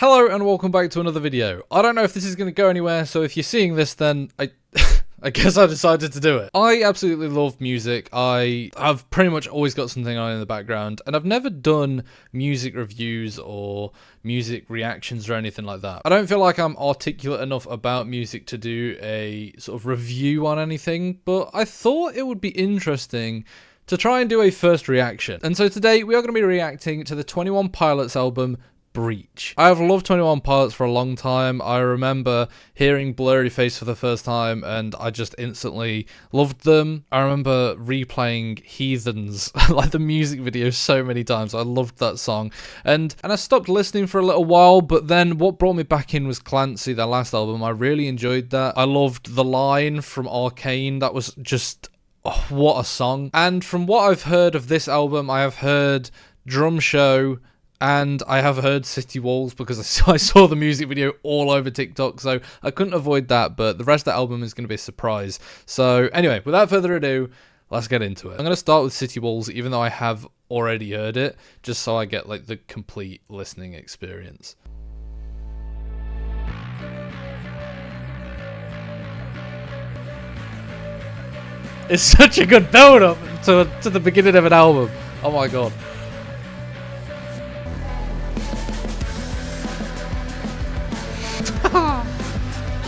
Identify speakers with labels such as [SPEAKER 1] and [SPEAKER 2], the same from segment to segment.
[SPEAKER 1] Hello and welcome back to another video. I don't know if this is going to go anywhere, so if you're seeing this, then I guess I decided to do it. I absolutely love music. I've pretty much always got something on in the background, and I've never done music reviews or music reactions or anything like that. I don't feel like I'm articulate enough about music to do a sort of review on anything, but I thought it would be interesting to try and do a first reaction. And so today we are going to be reacting to the 21 Pilots album, Breach. I have loved 21 Pilots for a long time. I remember hearing Blurry Face for the first time and I just instantly loved them. I remember replaying Heathens, like the music video, so many times. I loved that song. And I stopped listening for a little while, but then what brought me back in was Clancy, their last album. I really enjoyed that. I loved The Line from Arcane. That was just, oh, what a song. And from what I've heard of this album, I have heard Drum Show, and I have heard City Walls because I saw the music video all over TikTok, so I couldn't avoid that, but the rest of the album is going to be a surprise. So anyway, without further ado, let's get into it. I'm going to start with City Walls, even though I have already heard it, just so I get like the complete listening experience. It's such a good build-up to the beginning of an album. Oh my god.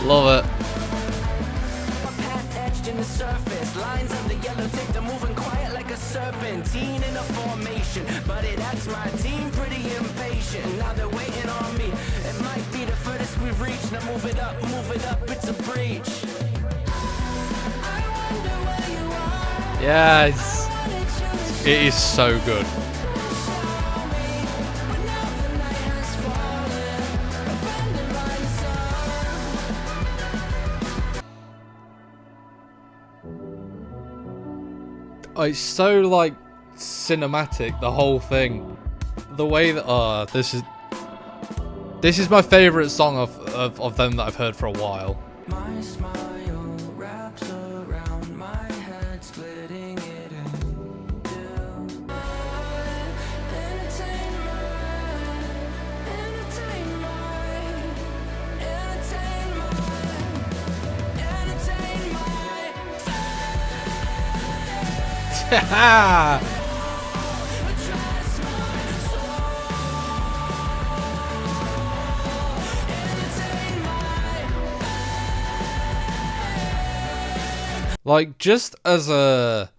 [SPEAKER 1] Love it. Lines of the yellow tape, they're moving quiet like a serpentine in a formation. But it acts my team pretty impatient. Now they're waiting on me. It might be the furthest we've reached. Now move it up, it's a breach. Yes. It is so good. It's so like cinematic, the whole thing. The way that this is my favorite song of them that I've heard for a while. My smile wraps around my head, splitting it in two. Like, just as a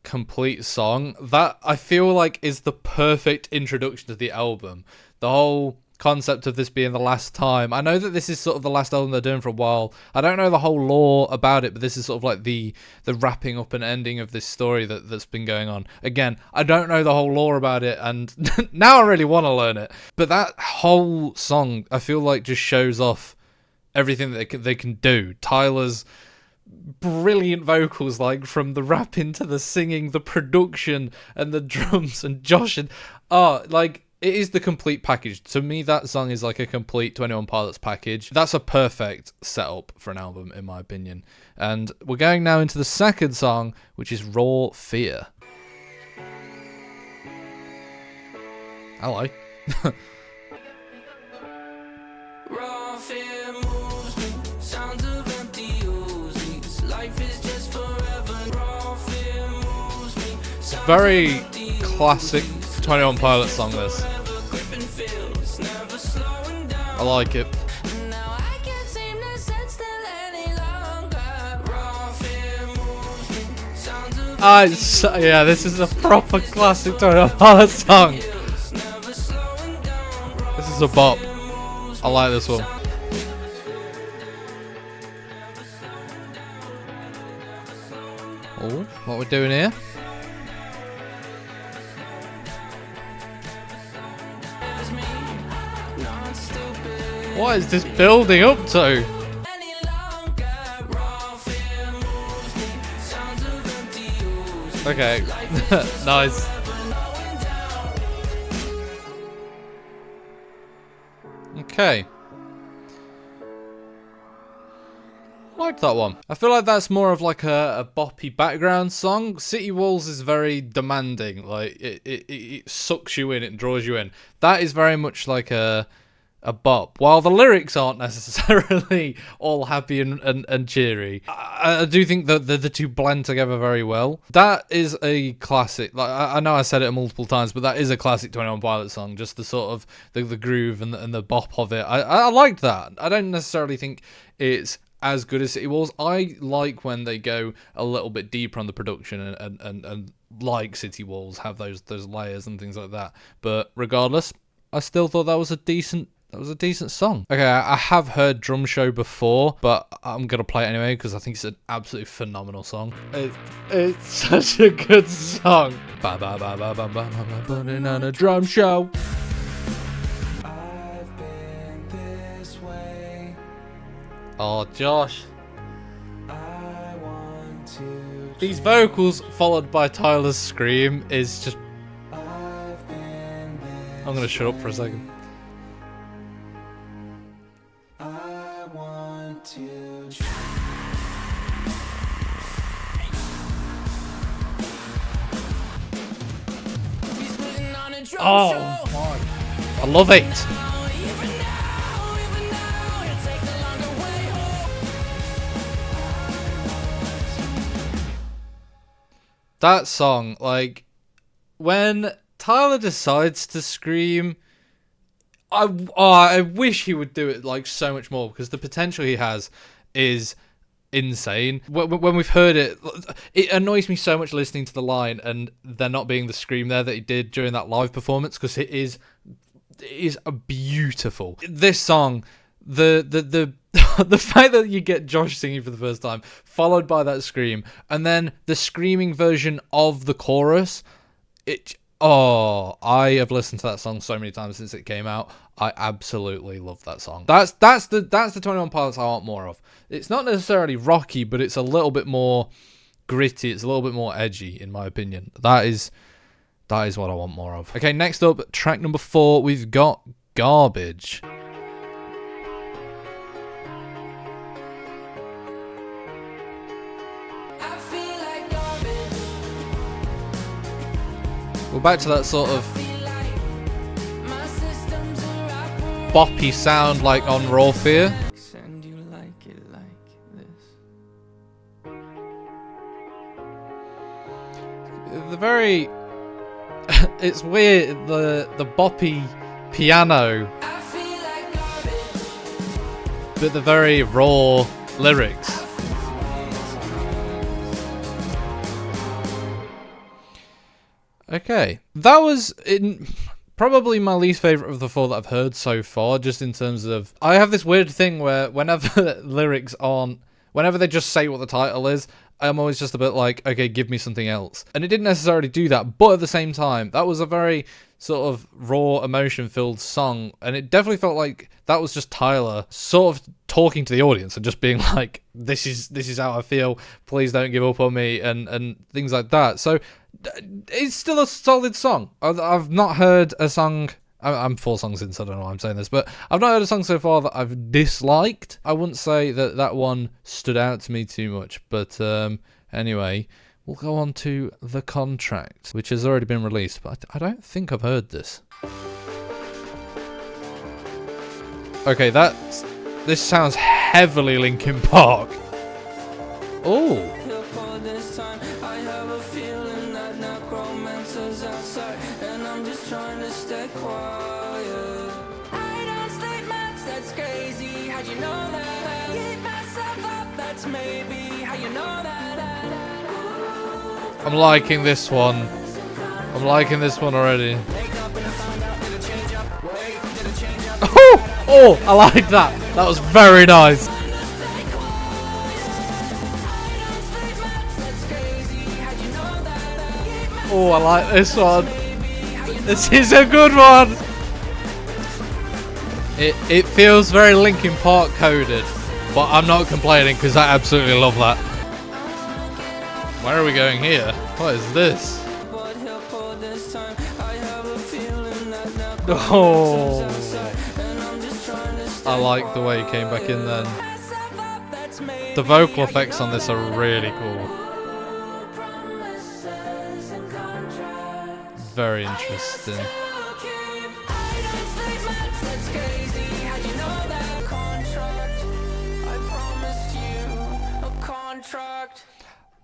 [SPEAKER 1] complete song, that I feel like is the perfect introduction to the album. The whole concept of this being the last time. I know that this is sort of the last album they're doing for a while. I don't know the whole lore about it, but this is sort of like the wrapping up and ending of this story that's been going on. Again, I don't know the whole lore about it, and now I really want to learn it. But that whole song, I feel like, just shows off everything that they can do. Tyler's brilliant vocals, like from the rapping to the singing, the production and the drums, and Josh, and like, it is the complete package. To me, that song is like a complete 21 Pilots package. That's a perfect setup for an album, in my opinion. And we're going now into the second song, which is Raw Fear. Hello. Raw fear moves me, sounds of empty Uzis. Life is just forever. Raw fear moves me. Very classic 21 Pilots song, this. I like it. Yeah, this is a proper classic 21 Pilots song. This is a bop. I like this one. Oh, what we're doing here? What is this building up to? Okay, nice. Okay. I like that one. I feel like that's more of like a boppy background song. City Walls is very demanding. Like it sucks you in, it draws you in. That is very much like a a bop. While the lyrics aren't necessarily all happy and cheery, I do think that the two blend together very well. That is a classic. Like I know I said it multiple times, but that is a classic 21 Pilots song. Just the sort of the groove and the bop of it. I liked that. I don't necessarily think it's as good as City Walls. I like when they go a little bit deeper on the production and like City Walls have those layers and things like that. But regardless, I still thought that was a decent song. Okay, I have heard Drum Show before, but I'm gonna play it anyway because I think it's an absolutely phenomenal song. It's such a good song. Putting on a drum show. I've been this way. Oh, Josh. I want to. These vocals followed by Tyler's scream is just. I'm gonna shut up for a second. Oh my, I love it. That song, like, when Tyler decides to scream, I wish he would do it like so much more, because the potential he has is insane. When we've heard it, it annoys me so much listening to the line and there not being the scream there that he did during that live performance, because it is beautiful. This song, the the fact that you get Josh singing for the first time, followed by that scream, and then the screaming version of the chorus, I have listened to that song so many times since it came out. I absolutely love that song. That's the 21 Pilots I want more of. It's not necessarily rocky, but it's a little bit more gritty. It's a little bit more edgy, in my opinion. That is what I want more of. Okay, next up, track number 4, we've got Garbage. We're back to that sort of boppy sound like on Raw Fear. The very... it's weird, the boppy piano, but the very raw lyrics. Okay, that was probably my least favourite of the 4 that I've heard so far, just in terms of... I have this weird thing where whenever lyrics aren't... whenever they just say what the title is, I'm always just a bit like, okay, give me something else. And it didn't necessarily do that, but at the same time, that was a very sort of raw, emotion-filled song, and it definitely felt like that was just Tyler sort of talking to the audience and just being like, this is how I feel, please don't give up on me, and things like that. So it's still a solid song. I've not heard a song... I'm 4 songs in, so I don't know why I'm saying this, but I've not heard a song so far that I've disliked. I wouldn't say that one stood out to me too much, but anyway, we'll go on to The Contract, which has already been released, but I don't think I've heard this. Okay, this sounds heavily Linkin Park. Oh. I'm liking this one. I'm liking this one already. Oh, I like that. That was very nice. Oh, I like this one. This is a good one. It feels very Linkin Park coded, but I'm not complaining because I absolutely love that. Where are we going here? What is this? Oh, I like the way he came back in then. The vocal effects on this are really cool. Very interesting.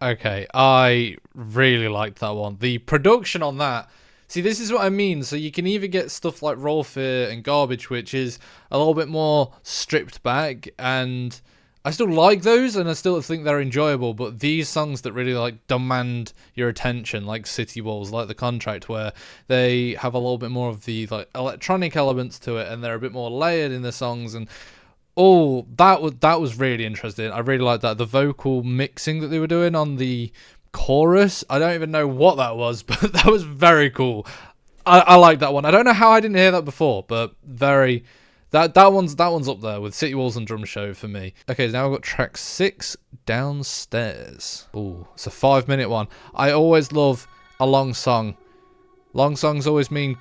[SPEAKER 1] Okay, I really liked that one. The production on that. See, this is what I mean. So you can either get stuff like Raw Fear and Garbage, which is a little bit more stripped back, and I still like those, and I still think they're enjoyable. But these songs that really like demand your attention, like City Walls, like The Contract, where they have a little bit more of the like electronic elements to it, and they're a bit more layered in the songs, and oh, that was really interesting. I really liked that. The vocal mixing that they were doing on the chorus, I don't even know what that was, but that was very cool. I like that one. I don't know how I didn't hear that before, but very that one's up there with City Walls and Drum Show for me. Okay, now I've got track 6, Downstairs. Ooh, it's a 5-minute one. I always love a long song. Long songs always mean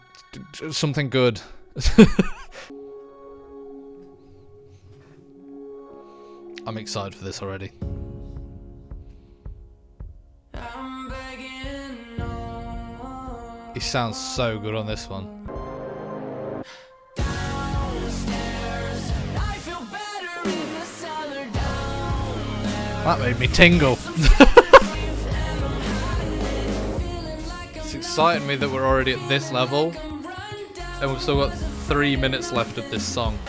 [SPEAKER 1] something good. I'm excited for this already. He sounds so good on this one. That made me tingle. It's exciting me that we're already at this level, and we've still got 3 minutes left of this song.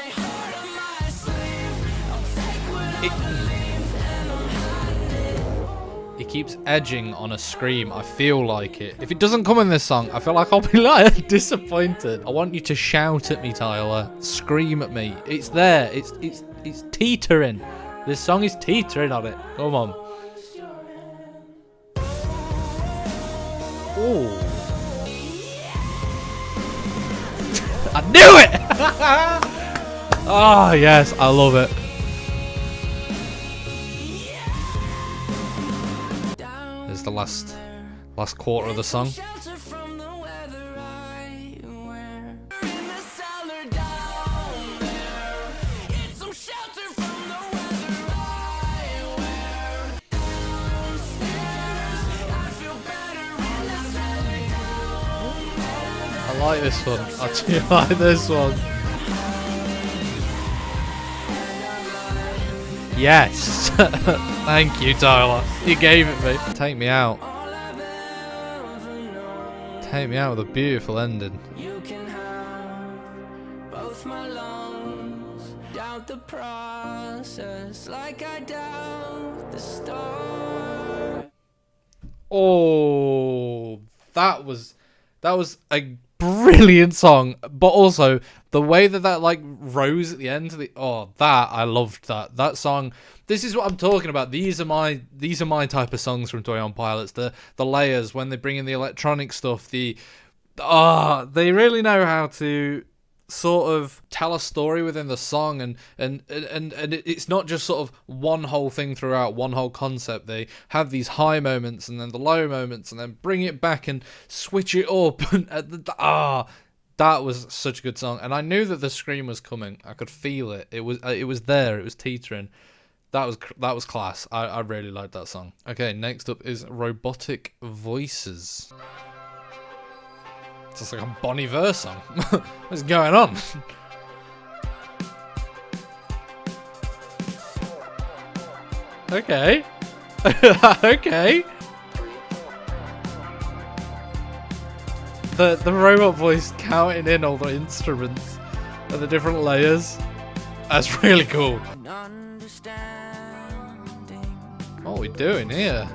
[SPEAKER 1] He keeps edging on a scream. I feel like it. If it doesn't come in this song, I feel like I'll be like disappointed. I want you to shout at me, Tyler. Scream at me. It's there. It's teetering. This song is teetering on it. Come on. Ooh. I knew it. Oh yes, I love it. The last quarter of the song. I like this one. I do like this one. Yes! Thank you, Tyler. You gave it me. Take me out. Take me out with a beautiful ending. You can have both my lungs. Doubt the process like I doubt the start. Oh, that was a brilliant song, but also the way that like rose at the end of that I loved that song. This is what I'm talking about. These are my type of songs from 21 Pilots. The layers, when they bring in the electronic stuff, they really know how to sort of tell a story within the song, and it's not just sort of one whole thing throughout, one whole concept. They have these high moments and then the low moments and then bring it back and switch it up. And that was such a good song, and I knew that the scream was coming. I could feel it. It was there. It was teetering. That was class. I really liked that song. Okay, next up is Robotic Voices. It's like a Bon Iver song. What's going on? Okay. Okay. The robot voice counting in all the instruments and the different layers. That's really cool. What are we doing here?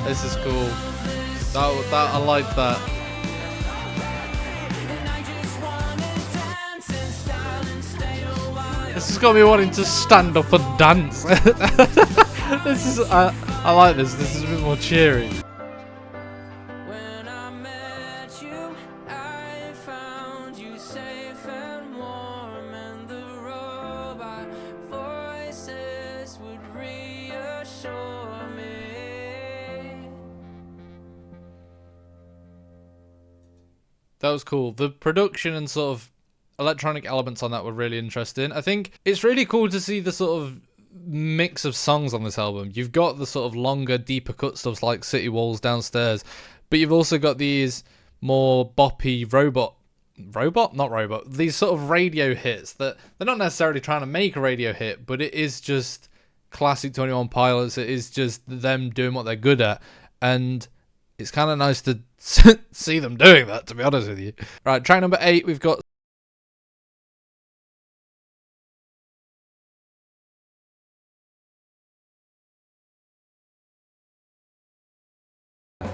[SPEAKER 1] This is cool. That I like that. This has got me wanting to stand up and dance. This is I like this. This is a bit more cheery. That was cool. The production and sort of electronic elements on that were really interesting. I think it's really cool to see the sort of mix of songs on this album. You've got the sort of longer, deeper cut stuff like City Walls, Downstairs, but you've also got these more boppy these sort of radio hits that they're not necessarily trying to make a radio hit, but it is just classic 21 Pilots. It is just them doing what they're good at, and it's kind of nice to see them doing that, to be honest with you. Right, track number 8, we've got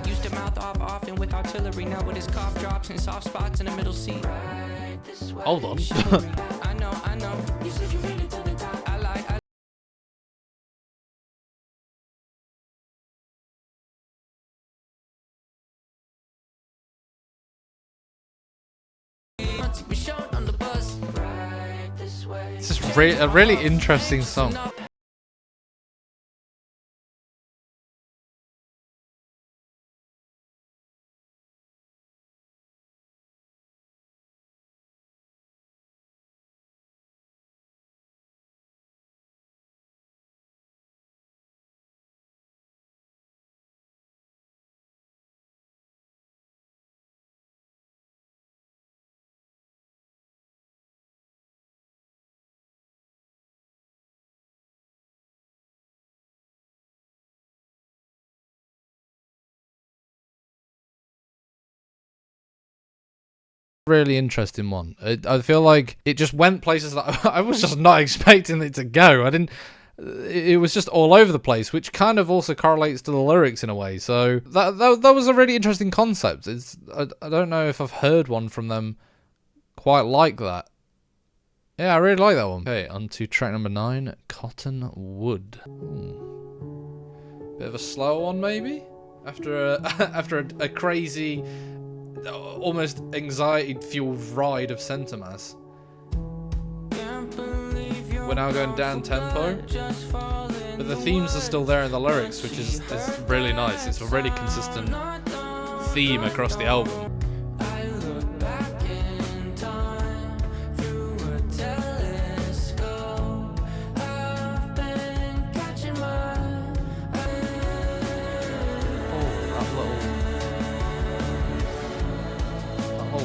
[SPEAKER 2] used to mouth off often with artillery. Now with his cough drops and soft spots in the middle seat.
[SPEAKER 1] hold on.
[SPEAKER 2] I know. You said you made it to the top. I we showed on the bus.
[SPEAKER 1] It's just a really interesting song. Really interesting one. I feel like it just went places that I was just not expecting it to go. It was just all over the place, which kind of also correlates to the lyrics in a way. So that was a really interesting concept. I don't know if I've heard one from them quite like that. Yeah, I really like that one. Okay, on to track number 9, Cottonwood. Bit of a slower one, maybe? After a crazy, almost anxiety-fueled ride of Centermass. We're now going down tempo, but the themes are still there in the lyrics, which is really nice. It's a really consistent theme across the album.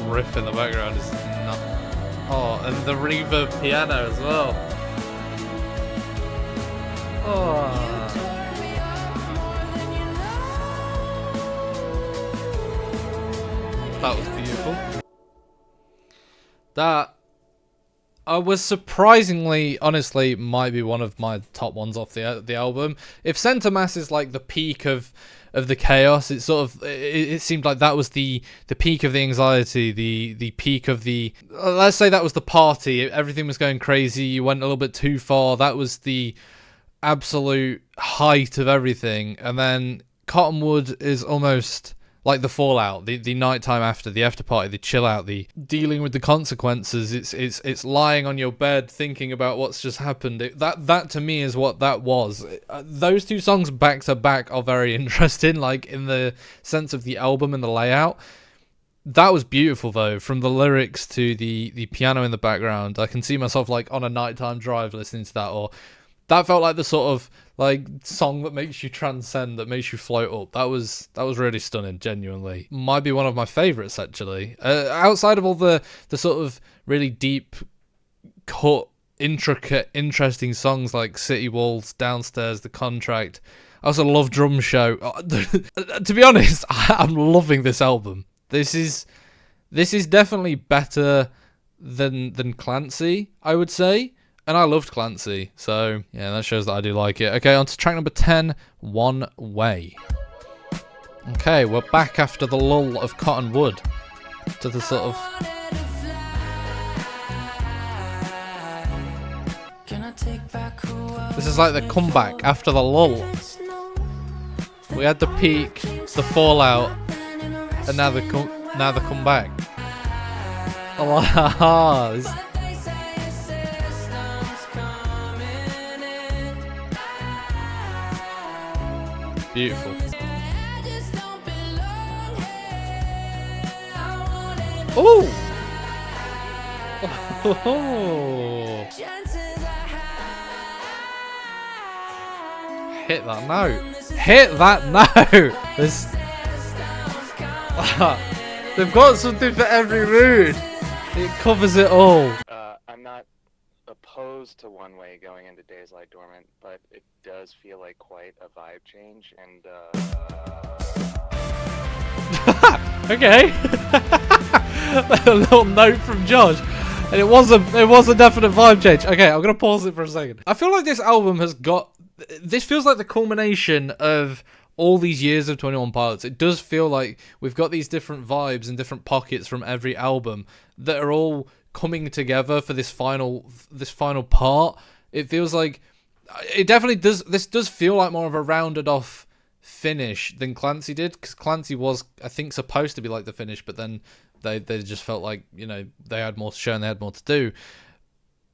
[SPEAKER 1] Riff in the background is not. Oh, and the reverb piano as well. Oh. That was beautiful. That I was surprisingly, honestly, might be one of my top ones off the album. If Centermass is like the peak of the chaos, it seemed like that was the peak of the anxiety, the peak of the, let's say that was the party. Everything was going crazy. You went a little bit too far. That was the absolute height of everything. And then Cottonwood is almost like the fallout, the nighttime after, the after party, the chill out, the dealing with the consequences. It's lying on your bed thinking about what's just happened. That to me is what that was. Those two songs back to back are very interesting, like in the sense of the album and the layout. That was beautiful though, from the lyrics to the piano in the background. I can see myself like on a nighttime drive listening to that, or that felt like the sort of like song that makes you transcend, that makes you float up. That was really stunning, genuinely. Might be one of my favourites actually. Outside of all the sort of really deep cut, intricate, interesting songs like City Walls, Downstairs, The Contract. I also love Drum Show. To be honest, I'm loving this album. This is definitely better than Clancy, I would say. And I loved Clancy, so yeah, that shows that I do like it. Okay, on to track number 10, One Way. Okay, we're back after the lull of Cottonwood to the sort of... This is like the comeback after the lull. We had the peak, the fallout, and now the comeback. Oh, beautiful. Ooh! Oh! hit that note. Hit that note. This. They've got something for every mood. It covers it all.
[SPEAKER 3] I'm not opposed to One Way going into Days Lie Dormant, but it does feel like quite a vibe change, and
[SPEAKER 1] Okay. A little note from Josh. And it was a definite vibe change. Okay, I'm gonna pause it for a second. I feel like this album has got. This feels like the culmination of all these years of 21 Pilots. It does feel like we've got these different vibes and different pockets from every album that are all coming together for this final part. It feels like it definitely does. This does feel like more of a rounded off finish than Clancy did, because Clancy was, I think, supposed to be like the finish, but then they just felt like, you know, they had more to show and they had more to do.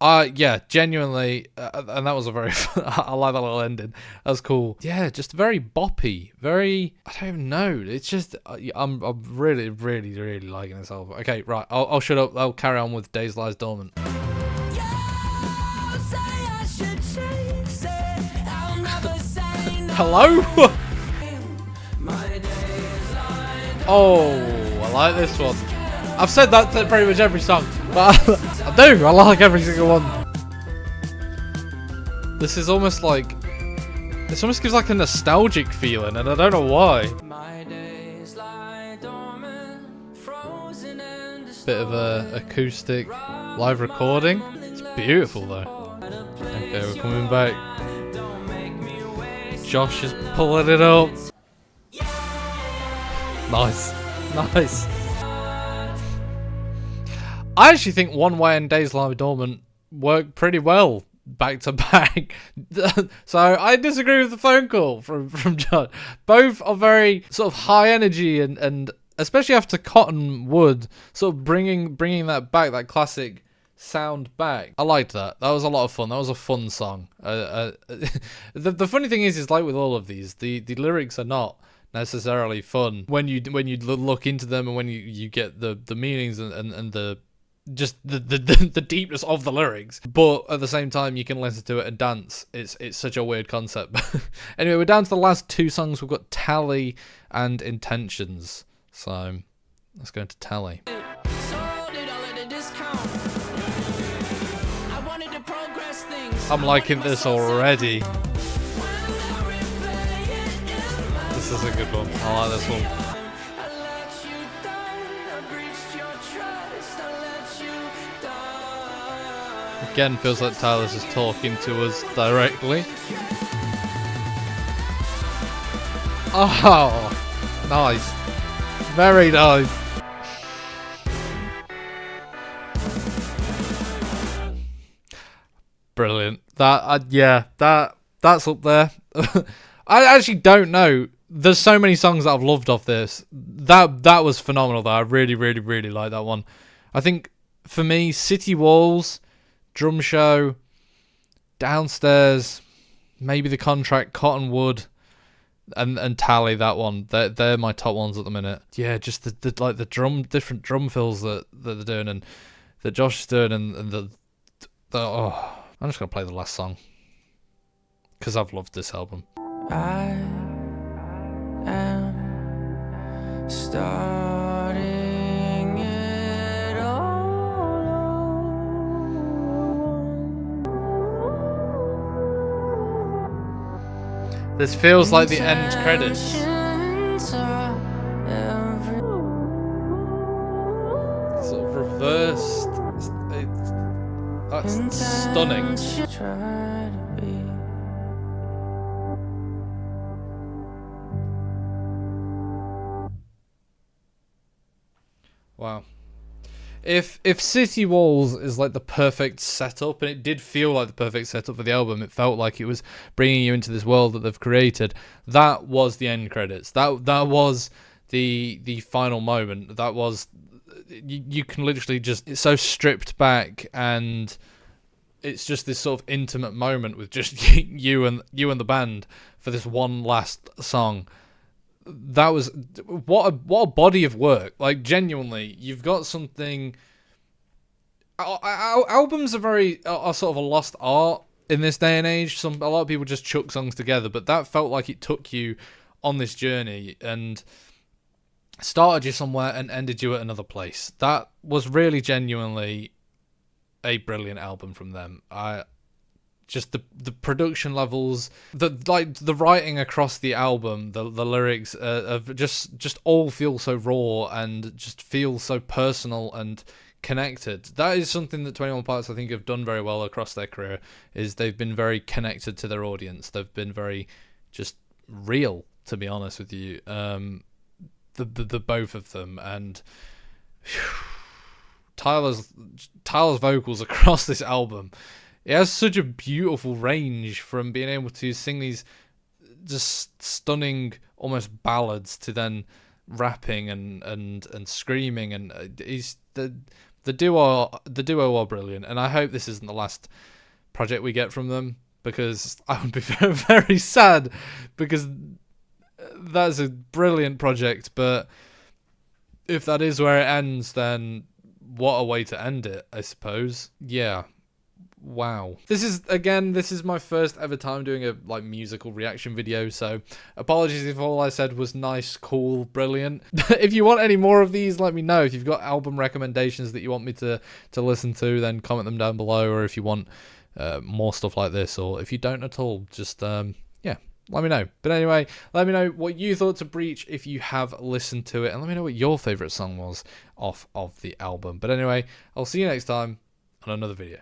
[SPEAKER 1] Yeah, genuinely, and that was a very I like that little ending. That was cool. Yeah, just very boppy, very, I don't even know. It's just I'm really, really, really liking this album. Okay, right, I'll shut up. I'll carry on with Days Lies Dormant. Hello? Oh, I like this one. I've said that to pretty much every song, but I do. I like every single one. This is almost like, this almost gives like a nostalgic feeling, and I don't know why. Bit of a acoustic live recording. It's beautiful though. Okay, we're coming back. Josh is pulling it up. Nice, nice. I actually think One Way and Days Lie Dormant work pretty well back to back. So I disagree with the phone call from John. Both are very sort of high energy and especially after Cottonwood, sort of bringing that back, that classic sound back. I liked that. That was a lot of fun. That was a fun song. The funny thing is like with all of these, the lyrics are not necessarily fun when you look into them and when you get the meanings and the just the deepness of the lyrics, but at the same time you can listen to it and dance. It's such a weird concept. Anyway, we're down to the last two songs. We've got Tally and Intentions, so let's go into Tally. I'm liking this already. This is a good one. I like this one. Again, feels like Tyler's just talking to us directly. Oh, nice. Very nice. Brilliant. That's up there. I actually don't know. There's so many songs that I've loved off this. That was phenomenal though. I really, really, really like that one. I think for me, City Walls, Drum Show, Downstairs, maybe The Contract, Cottonwood, and Tally, that one. They're my top ones at the minute. Yeah, just the different drum fills that they're doing and that Josh is doing and the oh, I'm just gonna play the last song because I've loved this album.
[SPEAKER 2] I am starting it all.
[SPEAKER 1] This feels like the end credits. Sort of reversed. That's stunning. Wow. If City Walls is like the perfect setup, and it did feel like the perfect setup for the album, it felt like it was bringing you into this world that they've created. That was the end credits. That was the final moment. That was, you can literally just, it's so stripped back, and it's just this sort of intimate moment with just you and the band for this one last song. That was what a body of work. Like, genuinely, you've got something. Albums are sort of a lost art in this day and age. A lot of people just chuck songs together, but that felt like it took you on this journey and started you somewhere and ended you at another place. That was really genuinely a brilliant album from them. Just the production levels, the writing across the album, the lyrics of just all feel so raw and just feel so personal and connected. That is something that 21 Pilots I think have done very well across their career, is they've been very connected to their audience. They've been very just real, to be honest with you. The both of them, and Tyler's vocals across this album, it has such a beautiful range, from being able to sing these just stunning almost ballads to then rapping and screaming, and he's the duo are brilliant, and I hope this isn't the last project we get from them, because I would be very, very sad, because that's a brilliant project. But if that is where it ends, then what a way to end it, I suppose. Yeah. Wow. This is my first ever time doing a musical reaction video, so apologies if all I said was nice, cool, brilliant. If you want any more of these, let me know. If you've got album recommendations that you want me to listen to, then comment them down below. Or if you want more stuff like this, or if you don't at all, just let me know. But anyway, let me know what you thought to Breach if you have listened to it, and let me know what your favourite song was off of the album. But anyway, I'll see you next time on another video.